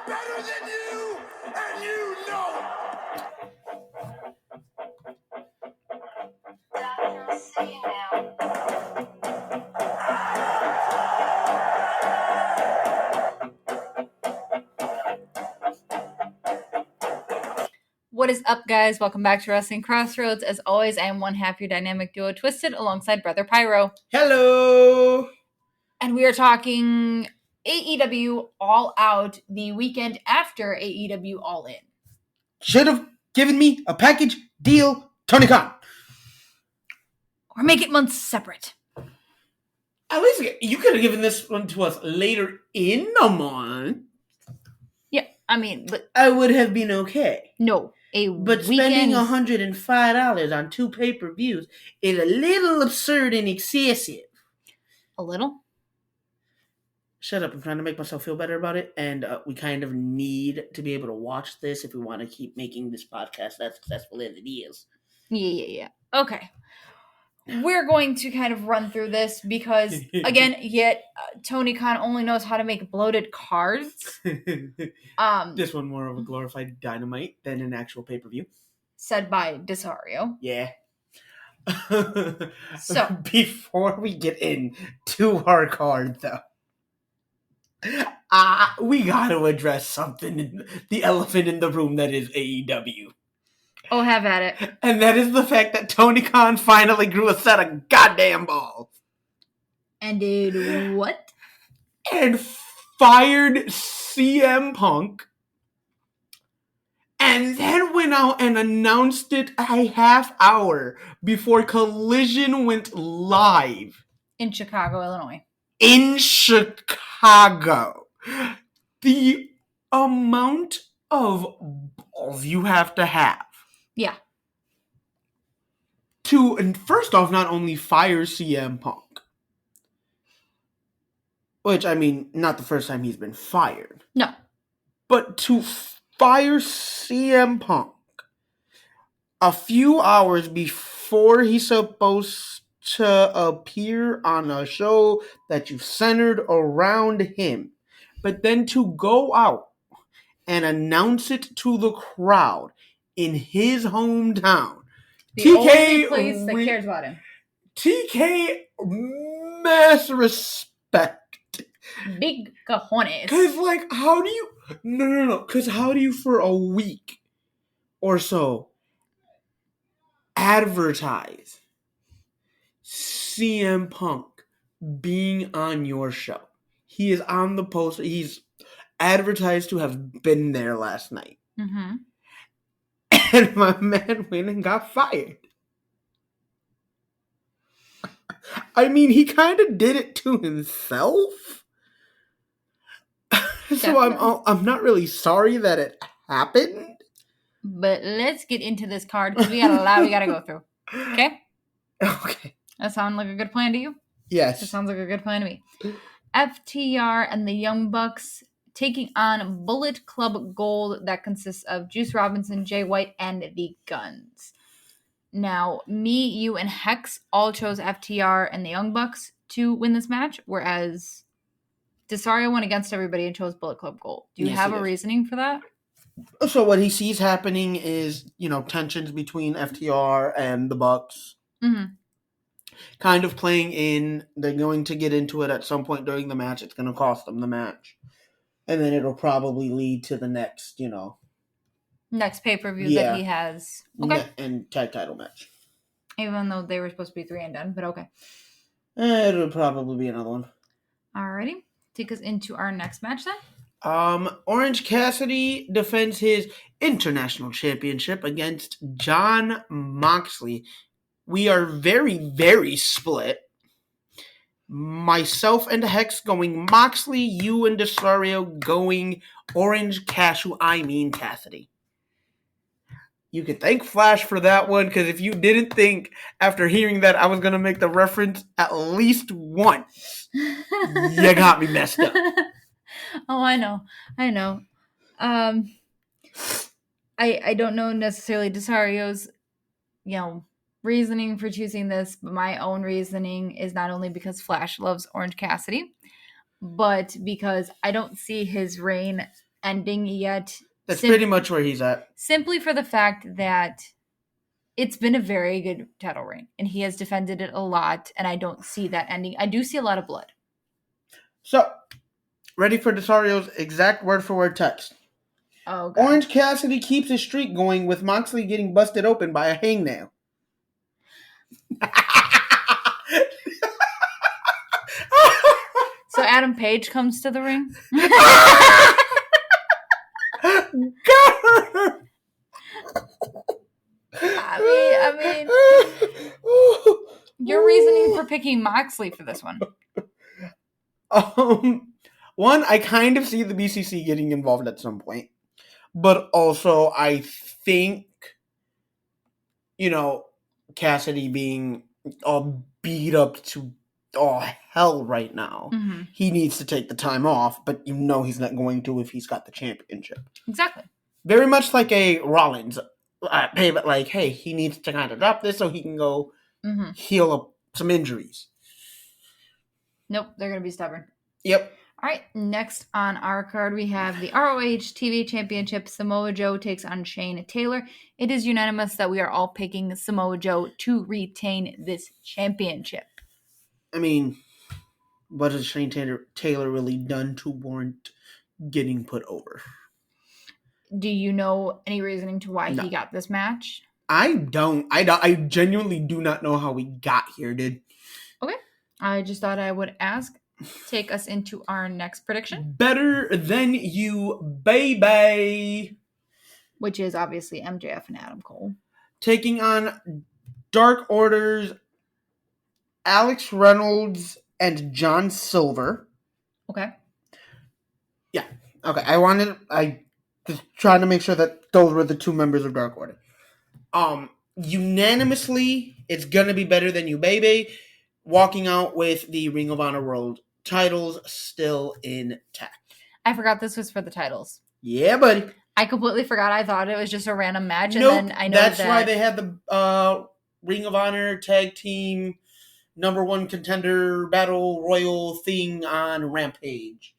better than you, and you know it. What is up, guys? Welcome back to Wrestling Crossroads. As always, I am one half your dynamic duo, Twisted, alongside Brother Pyro. Hello! And we are talking AEW All Out, the weekend after AEW All In. Should have given me a package deal, Tony Khan. Or make it months separate. At least you could have given this one to us later in the month. Yeah, I mean, but I would have been okay. no, But spending $105 on 2 pay-per-views is a little absurd and excessive. A little? Shut up, I'm trying to make myself feel better about it, and we kind of need to be able to watch this if we want to keep making this podcast as successful as it is. Yeah. Okay. We're going to kind of run through this because, again, Tony Khan only knows how to make bloated cards. This one more of a glorified Dynamite than an actual pay-per-view. Said by Desario. Yeah. So, before we get into our card, though, we gotta address something, the elephant in the room that is AEW. Oh, have at it. And that is the fact that Tony Khan finally grew a set of goddamn balls. And did what? And fired CM Punk. And then went out and announced it a half hour before Collision went live. In Chicago, Illinois. In Chicago. The amount of balls you have to have. Yeah. To, and first off, not only fire CM Punk. Which, I mean, not the first time he's been fired. No. But to fire CM Punk a few hours before he's supposed to appear on a show that you've centered around him, but then to go out and announce it to the crowd in his hometown. The only place that cares about him. TK, mass respect. Big cojones. Because, like, how do you... No. Because how do you, for a week or so, advertise CM Punk being on your show? He is on the poster. He's advertised to have been there last night. Mm-hmm. And my man went and got fired. I mean, he kind of did it to himself. So I'm not really sorry that it happened. But let's get into this card because we got a lot we got to go through. Okay? Okay. That sound like a good plan to you? Yes. That sounds like a good plan to me. FTR and the Young Bucks taking on Bullet Club Gold that consists of Juice Robinson, Jay White, and the Guns. Now, me, you, and Hex all chose FTR and the Young Bucks to win this match, whereas Desario went against everybody and chose Bullet Club Gold. Do you have a reasoning for that? So what he sees happening is, tensions between FTR and the Bucks. Mm-hmm. Kind of playing in, they're going to get into it at some point during the match. It's going to cost them the match. And then it'll probably lead to the next, next pay-per-view that he has. Okay. And tag title match. Even though they were supposed to be 3 and done, but okay. It'll probably be another one. Alrighty. Take us into our next match then. Orange Cassidy defends his international championship against Jon Moxley. We are very, very split. Myself and Hex going Moxley, you and Desario going Orange Cassidy. You could thank Flash for that one, because if you didn't think after hearing that I was going to make the reference at least once, you got me messed up. Oh, I know. I don't know necessarily Desario's, reasoning for choosing this, but my own reasoning is not only because Flash loves Orange Cassidy, but because I don't see his reign ending yet. That's pretty much where he's at. Simply for the fact that it's been a very good title reign, and he has defended it a lot, and I don't see that ending. I do see a lot of blood. So, ready for Desario's exact word-for-word text. Oh, God. Orange Cassidy keeps his streak going with Moxley getting busted open by a hangnail. So Adam Page comes to the ring? I mean, your reasoning for picking Moxley for this one. One, I kind of see the BCC getting involved at some point. But also, I think, Cassidy being all beat up to hell right now, he needs to take the time off, but he's not going to if he's got the championship. Exactly. Very much like a Rollins payment, like, hey, he needs to kind of drop this so he can go heal up some injuries. Nope, they're going to be stubborn. Yep. All right, next on our card, we have the ROH TV Championship. Samoa Joe takes on Shane Taylor. It is unanimous that we are all picking Samoa Joe to retain this championship. I mean, what has Shane Taylor really done to warrant getting put over? Do you know any reasoning to why he got this match? I don't. I genuinely do not know how we got here, dude. Okay. I just thought I would ask. Take us into our next prediction. Better Than You, baby. Which is obviously MJF and Adam Cole. Taking on Dark Order's Alex Reynolds and John Silver. Okay. Yeah. Okay. I just trying to make sure that those were the two members of Dark Order. Unanimously, it's gonna be Better Than You, baby. Walking out with the Ring of Honor World titles still intact. I forgot this was for the titles. Yeah, buddy. I completely forgot. I thought it was just a random match. Nope, And then I know that's why they had the Ring of Honor Tag Team #1 Contender Battle Royal thing on Rampage.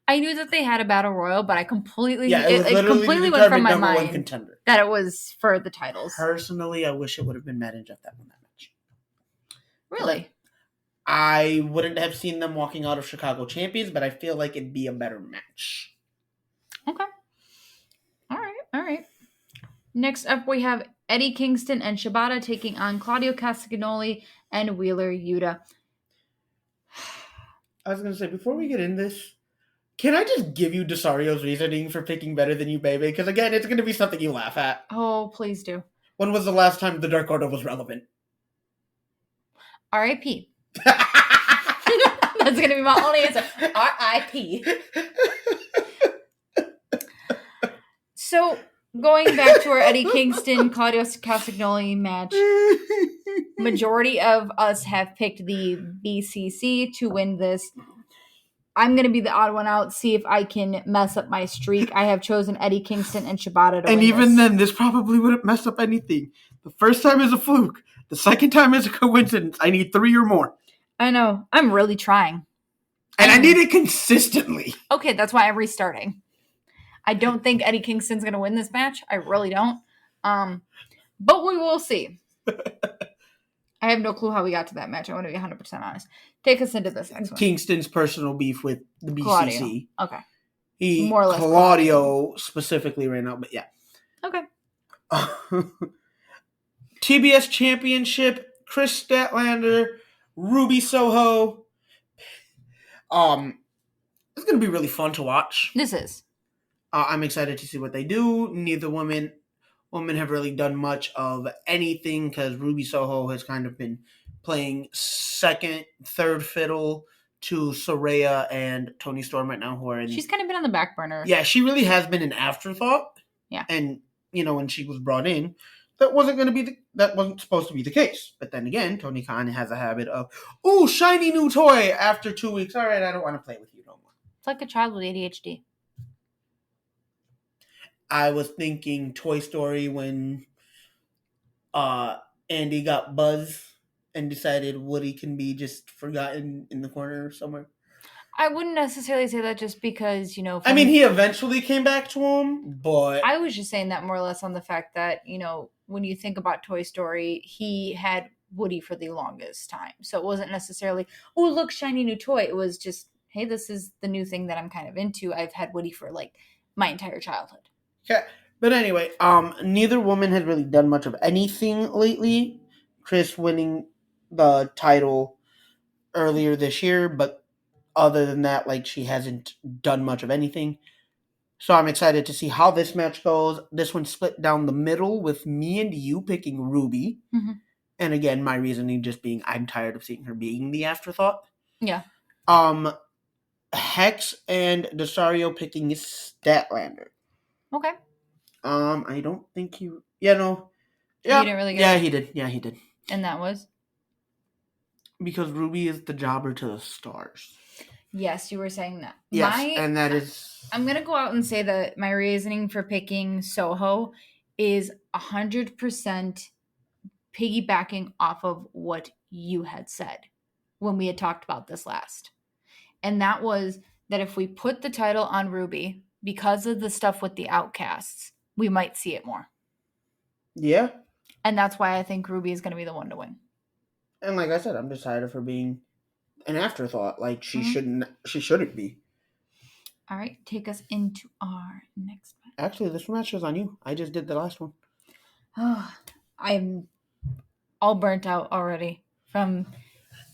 I knew that they had a Battle Royal, but I completely it completely went from my mind contender. That it was for the titles. Personally, I wish it would have been Matt and Jeff that won that match. Really? I wouldn't have seen them walking out of Chicago champions, but I feel like it'd be a better match. Okay. All right. Next up, we have Eddie Kingston and Shibata taking on Claudio Castagnoli and Wheeler Yuta. I was going to say, before we get in this, can I just give you Desario's reasoning for picking Better Than You, baby? Because, again, it's going to be something you laugh at. Oh, please do. When was the last time the Dark Order was relevant? R.I.P. That's going to be my only answer. R.I.P. So, going back to our Eddie Kingston, Claudio Castagnoli match, majority of us have picked the BCC to win this. I'm going to be the odd one out, see if I can mess up my streak. I have chosen Eddie Kingston and Shibata to win And even then, this probably wouldn't mess up anything. The first time is a fluke. The second time is a coincidence. I need 3 or more. I know. I'm really trying. And I need it consistently. Okay, that's why I'm restarting. I don't think Eddie Kingston's going to win this match. I really don't. But we will see. I have no clue how we got to that match. I want to be 100% honest. Take us into this next one. Kingston's personal beef with the BCC. Claudio. Okay. He, more or less Claudio specifically right now, but yeah. Okay. TBS Championship, Chris Statlander, Ruby Soho. It's going to be really fun to watch. This is. I'm excited to see what they do. Neither women have really done much of anything because Ruby Soho has kind of been playing second, third fiddle to Saraya and Toni Storm right now, who are in. She's kind of been on the back burner. Yeah, she really has been an afterthought. Yeah, and when she was brought in, that wasn't supposed to be the case. But then again, Tony Khan has a habit of, ooh, shiny new toy after 2 weeks. All right, I don't want to play with you no more. It's like a child with ADHD. I was thinking Toy Story when Andy got Buzz and decided Woody can be just forgotten in the corner somewhere. I wouldn't necessarily say that just because, you know... I mean, he eventually came back to him, but... I was just saying that more or less on the fact that, you know, when you think about Toy Story, he had Woody for the longest time. So it wasn't necessarily, oh, look, shiny new toy. It was just, hey, this is the new thing that I'm kind of into. I've had Woody for, like, my entire childhood. Yeah. But anyway, neither woman has really done much of anything lately. Chris winning the title earlier this year, but other than that, like, she hasn't done much of anything. So I'm excited to see how this match goes. This one split down the middle with me and you picking Ruby. Mm-hmm. And again, my reasoning just being I'm tired of seeing her being the afterthought. Yeah. Hex and Desario picking Statlander. Okay. I don't think he... Yeah, no. Yeah, he didn't really get he did. Yeah, he did. And that was? Because Ruby is the jobber to the stars. Yes, you were saying that. Yes, and that is... I'm going to go out and say that my reasoning for picking Soho is 100% piggybacking off of what you had said when we had talked about this last. And that was that if we put the title on Ruby, because of the stuff with the Outcasts, we might see it more. Yeah. And that's why I think Ruby is going to be the one to win. And like I said, I'm just tired of her being an afterthought. Like, she shouldn't be. All right, take us into our next match. Actually, this match is on you. I just did the last one. Oh, I'm all burnt out already from...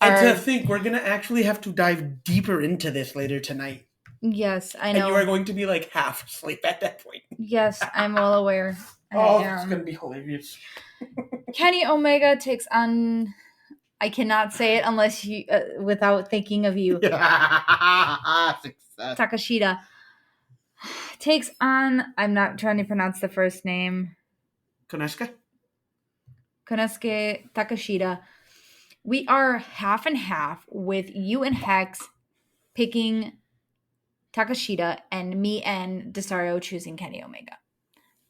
And to think, we're going to actually have to dive deeper into this later tonight. Yes, I know. And you are going to be like half asleep at that point. Yes, I'm well aware. It's going to be hilarious. Kenny Omega takes on... I cannot say it unless you... without thinking of you. Success. Takashita takes on... I'm not trying to pronounce the first name. Konosuke Takashita. We are half and half with you and Hex picking Takashita and me and Desario choosing Kenny Omega.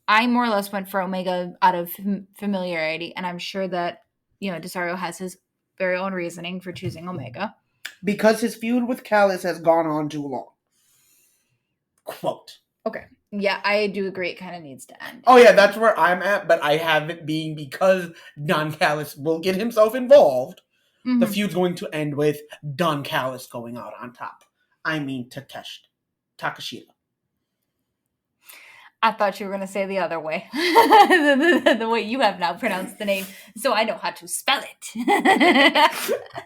I more or less went for Omega out of familiarity, and I'm sure that, you know, Desario has his very own reasoning for choosing Omega. Because his feud with Callis has gone on too long. Quote. Okay. Yeah, I do agree it kind of needs to end. Oh yeah, that's where I'm at, but I have it being because Don Callis will get himself involved. Mm-hmm. The feud's going to end with Don Callis going out on top. I mean Takashita. I thought you were going to say the other way. the way you have now pronounced the name, so I know how to spell it.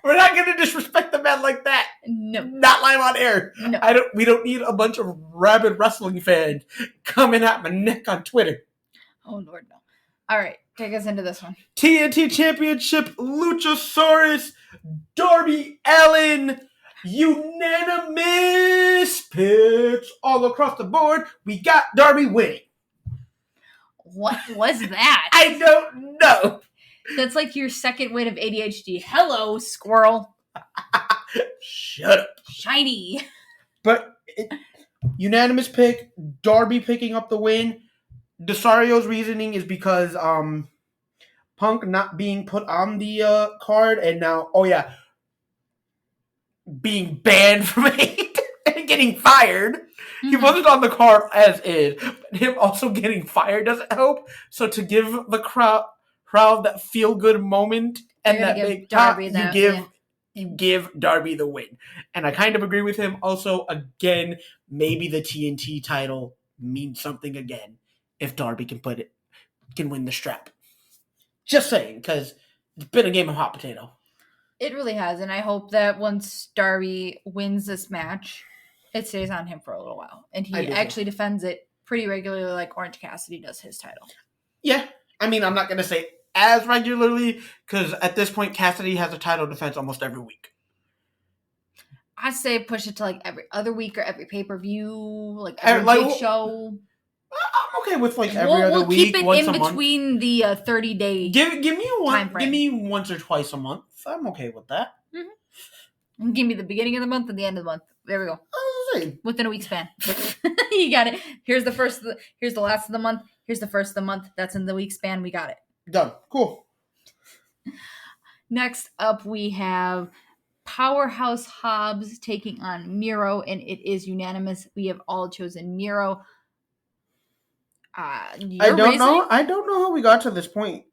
We're not going to disrespect the man like that. No. Not live on air. No. We don't need a bunch of rabid wrestling fans coming at my neck on Twitter. Oh, Lord, no. All right, take us into this one. TNT Championship, Luchasaurus, Darby Allin, unanimous picks all across the board. We got Darby winning. What was that? I don't know. That's like your second win of ADHD. Hello, squirrel. Shut up. Shiny. But unanimous pick, Darby picking up the win. Desario's reasoning is because Punk not being put on the card, and now, being banned from it and getting fired. Mm-hmm. He wasn't on the card as is, but him also getting fired doesn't help. So to give the crowd that feel-good moment and that big pop, you give Darby the win. And I kind of agree with him. Also, again, maybe the TNT title means something again if Darby can win the strap. Just saying, because it's been a game of hot potato. It really has, and I hope that once Darby wins this match, it stays on him for a little while. And he actually defends it pretty regularly like Orange Cassidy does his title. Yeah. I mean, I'm not going to say as regularly, because at this point, Cassidy has a title defense almost every week. I say push it to like every other week or every pay-per-view, like every big show. I'm okay with like every other week, keep it once in between the 30-day. Give me one. Give me once or twice a month. I'm okay with that. Mm-hmm. Give me the beginning of the month and the end of the month. There we go. Within a week span. You got it. Here's the last of the month. Here's the first of the month. That's in the week span. We got it. Done. Cool. Next up, we have Powerhouse Hobbs taking on Miro, and it is unanimous. We have all chosen Miro. I don't know how we got to this point.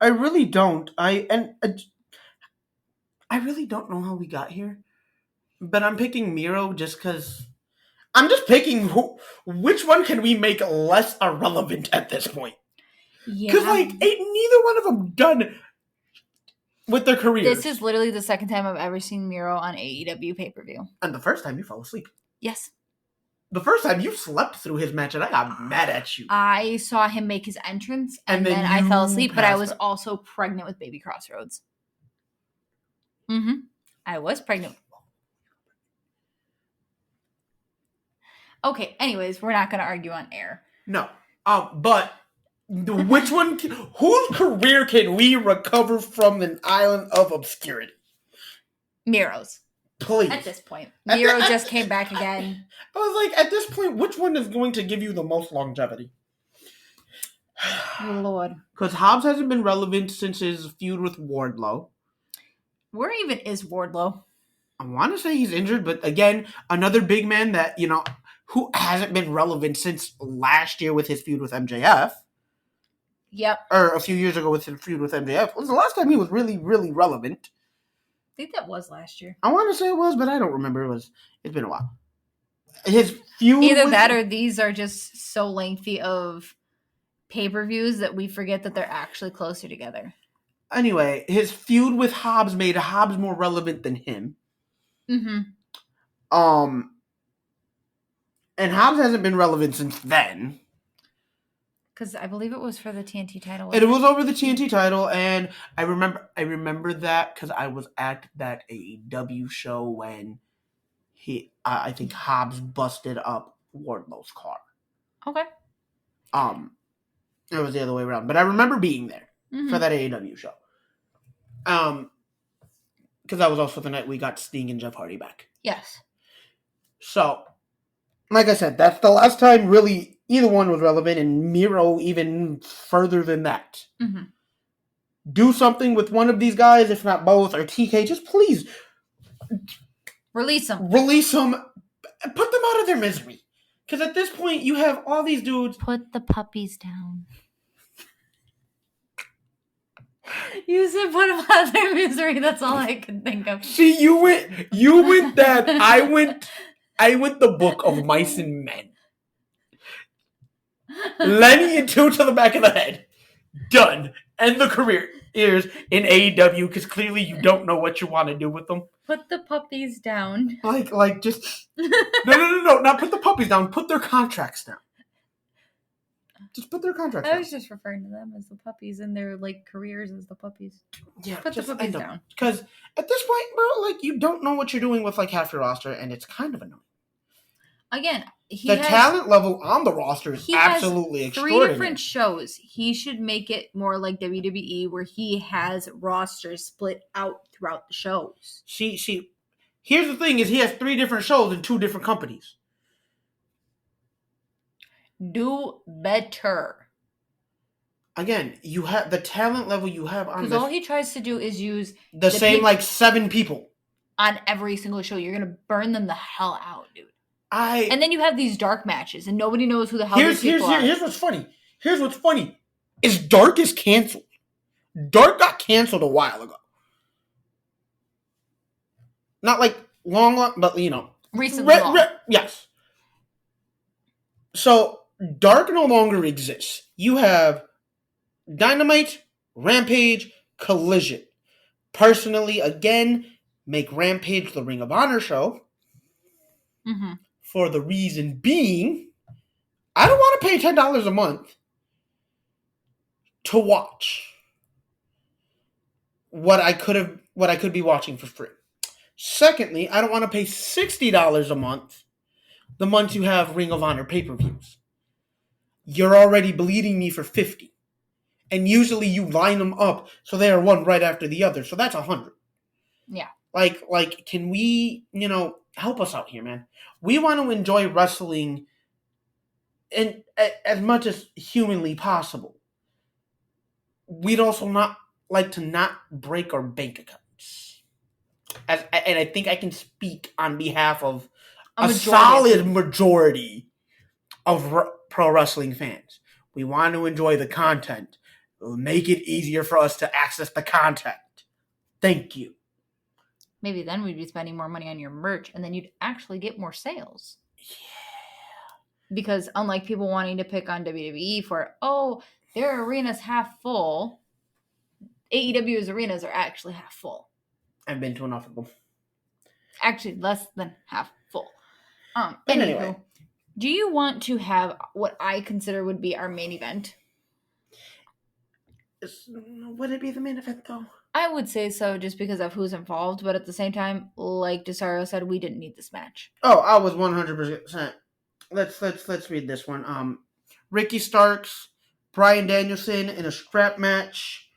I really don't. I really don't know how we got here. But I'm picking Miro just because I'm just picking which one can we make less irrelevant at this point. Because ain't neither one of them done with their careers. This is literally the second time I've ever seen Miro on AEW pay-per-view. And the first time you fell asleep. Yes. The first time you slept through his match and I got mad at you. I saw him make his entrance and then I fell asleep, but I was also pregnant with baby Crossroads. I was pregnant. Okay, anyways, we're not going to argue on air. No. But which one, whose career can we recover from an island of obscurity? Miro's. Please. At this point. Miro just came back again. I was like, at this point, which one is going to give you the most longevity? Lord. Because Hobbs hasn't been relevant since his feud with Wardlow. Where even is Wardlow? I want to say he's injured, but again, another big man that, who hasn't been relevant since last year with his feud with MJF. Yep. Or a few years ago with his feud with MJF. It was the last time he was really, really relevant. I think that was last year. I want to say it was, but I don't remember. It's been a while. His feud either that or these are just so lengthy of pay-per-views that we forget that they're actually closer together. Anyway, his feud with Hobbs made Hobbs more relevant than him. Mm-hmm. And Hobbs hasn't been relevant since then. Because I believe it was for the TNT title. It was over the TNT title, and I remember that because I was at that AEW show when I think Hobbs busted up Wardlow's car. Okay. It was the other way around, but I remember being there for that AEW show. Because that was also the night we got Sting and Jeff Hardy back. Yes. So, like I said, that's the last time really either one was relevant, and Miro even further than that. Mm-hmm. Do something with one of these guys, if not both, or TK. Just please release them. Put them out of their misery. Because at this point, you have all these dudes. Put the puppies down. You said put them out of their misery. That's all I could think of. See, you went that. I went the book of mice and men. Lenny and two to the back of the head. Done. End the career in AEW because clearly you don't know what you want to do with them. Put the puppies down. Like just no, not put the puppies down. Put their contracts down. Just put their contracts down. I was just referring to them as the puppies and their careers as the puppies. Yeah, put the puppies down. Because at this point, bro, you don't know what you're doing with half your roster, and it's kind of annoying. Again, talent level on the roster is absolutely extraordinary. 3 different shows. He should make it more like WWE, where he has rosters split out throughout the shows. See, here's the thing: is he has 3 different shows in 2 different companies. Do better. Again, you have the talent level you have on. Because all he tries to do is use the same 7 people on every single show. You're gonna burn them the hell out, dude. And then you have these dark matches, and nobody knows who the hell these people are. Here's what's funny. Is Dark is canceled. Dark got canceled a while ago. Not long, but recently. Yes. So Dark no longer exists. You have Dynamite, Rampage, Collision. Personally, again, make Rampage the Ring of Honor show. Mm-hmm. For the reason being, I don't want to pay $10 a month to watch what I could be watching for free. Secondly, I don't want to pay $60 a month the month you have Ring of Honor pay-per-views. You're already bleeding me for $50. And usually you line them up so they are one right after the other. So that's $100. Yeah. Can we, help us out here, man. We want to enjoy wrestling as much as humanly possible. We'd also not like to not break our bank accounts. and I think I can speak on behalf of A a majority of solid people. majority of pro wrestling fans. We want to enjoy the content. It'll make it easier for us to access the content. Thank you. Maybe then we'd be spending more money on your merch, and then you'd actually get more sales. Yeah. Because unlike people wanting to pick on WWE for, oh, their arena's half full, AEW's arenas are actually half full. I've been to enough of them. Actually, less than half full. But Anywho, anyway. do you want to have what I consider would be our main event? Would it be the main event, though? I would say so, just because of who's involved. But at the same time, like Desario said, we didn't need this match. Oh, I was 100%. Let's read this one. Ricky Starks, Bryan Danielson in a strap match.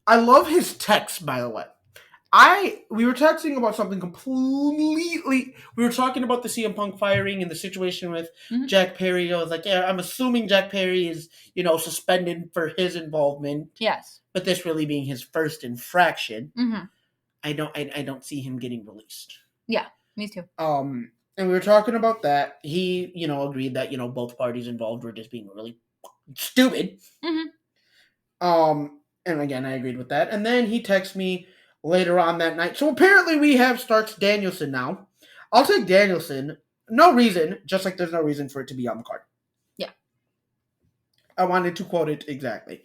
I love his text, by the way. We were texting about something completely. We were talking about the CM Punk firing and the situation with Jack Perry. I was like, yeah, I'm assuming Jack Perry is, suspended for his involvement. Yes. But this really being his first infraction, Mm-hmm. I don't see him getting released. Yeah, me too. And we were talking about that. He, agreed that, both parties involved were just being really stupid. Mm-hmm. And again, I agreed with that. And then he texted me later on that night. So apparently we have Starks Danielson now. I'll take Danielson. No reason, just like there's no reason for it to be on the card. Yeah. I wanted to quote it exactly.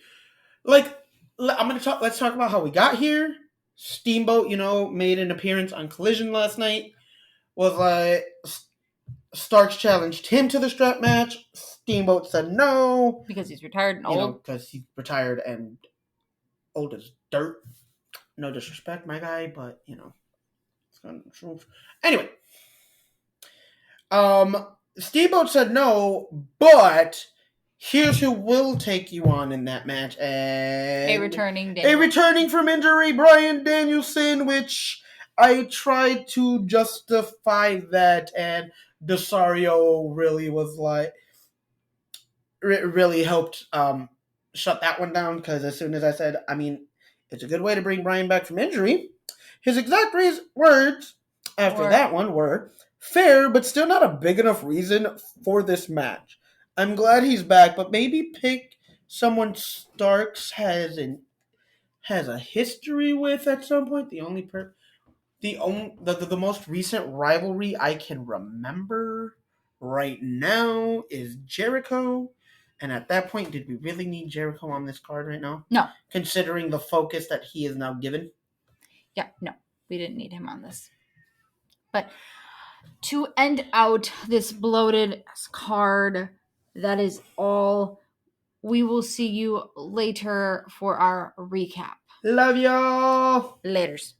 Let's talk about how we got here. Steamboat, made an appearance on Collision last night. Was like, Starks challenged him to the strap match. Steamboat said no. Because he's retired and old. Because he's retired and old as dirt. No disrespect, my guy, but, it's kind of the truth. Anyway. Steamboat said no, but here's who will take you on in that match. And a returning from injury, Bryan Danielson, which I tried to justify that, and Desario really was like, really helped shut that one down, because as soon as I said, it's a good way to bring Bryan back from injury, his exact words after that one were, fair, but still not a big enough reason for this match. I'm glad he's back, but maybe pick someone Starks has a history with at some point. The most recent rivalry I can remember right now is Jericho. And at that point, did we really need Jericho on this card right now? No. Considering the focus that he is now given? Yeah, no. We didn't need him on this. But to end out this bloated card, that is all. We will see you later for our recap. Love y'all. Laters.